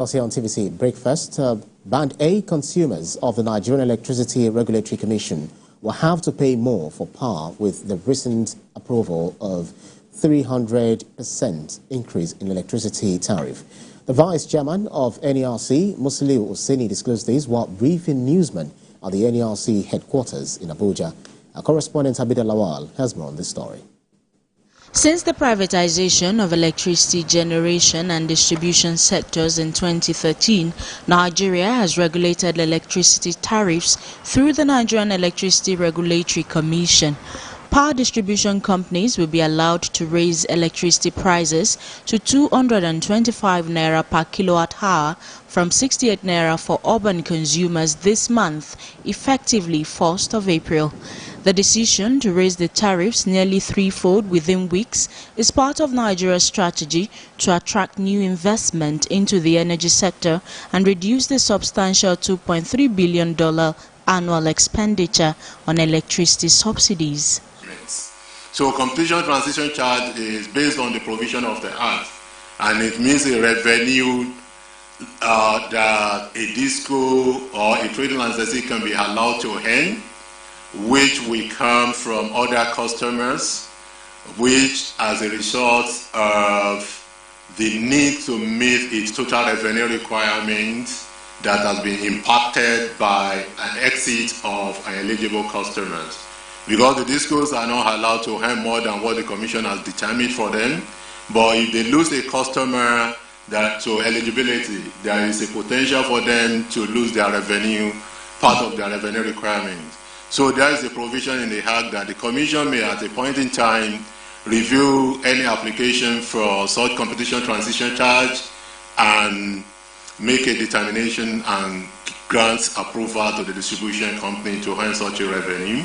Also on TVC Breakfast, Band A consumers of the Nigerian Electricity Regulatory Commission will have to pay more for power with the recent approval of 300% increase in electricity tariff. The Vice Chairman of NERC, MusiliuOseni, disclosed this while briefing newsmen at the NERC headquarters in Abuja. Our correspondent Lawal has more on this story. Since the privatization of electricity generation and distribution sectors in 2013, Nigeria has regulated electricity tariffs through the Nigerian Electricity Regulatory Commission. Power distribution companies will be allowed to raise electricity prices to 225 naira per kilowatt hour from 68 naira for urban consumers this month, effectively 1st of April. The decision to raise the tariffs nearly threefold within weeks is part of Nigeria's strategy to attract new investment into the energy sector and reduce the substantial $2.3 billion annual expenditure on electricity subsidies. So completion transition charge is based on the provision of the Act, and it means a revenue that a disco or a trading licensee can be allowed to earn, which will come from other customers, which as a result of the need to meet its total revenue requirement that has been impacted by an exit of eligible customers. Because the discos are not allowed to earn more than what the Commission has determined for them, but if they lose a customer to eligibility, there is a potential for them to lose their revenue, part of their revenue requirement. So there is a provision in the Act that the Commission may at a point in time review any application for such competition transition charge and make a determination and grants approval to the distribution company to earn such a revenue.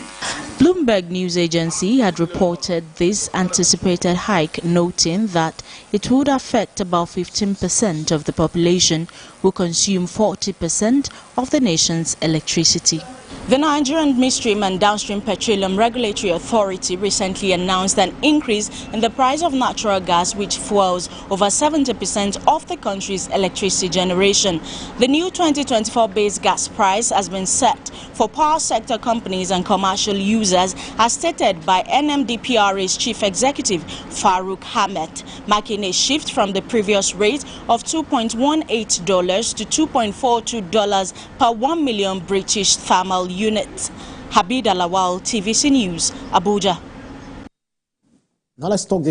Bloomberg News Agency had reported this anticipated hike, noting that it would affect about 15% of the population who consume 40% of the nation's electricity. The Nigerian Midstream and Downstream Petroleum Regulatory Authority recently announced an increase in the price of natural gas, which fuels over 70% of the country's electricity generation. The new 2024 base gas price has been set for power sector companies and commercial users, as stated by NMDPRA's Chief Executive Farouk Ahmed, marking a shift from the previous rate of $2.18 to $2.42 per 1 million British thermal units. Lawal, TVC News, Abuja. Now let's talk this.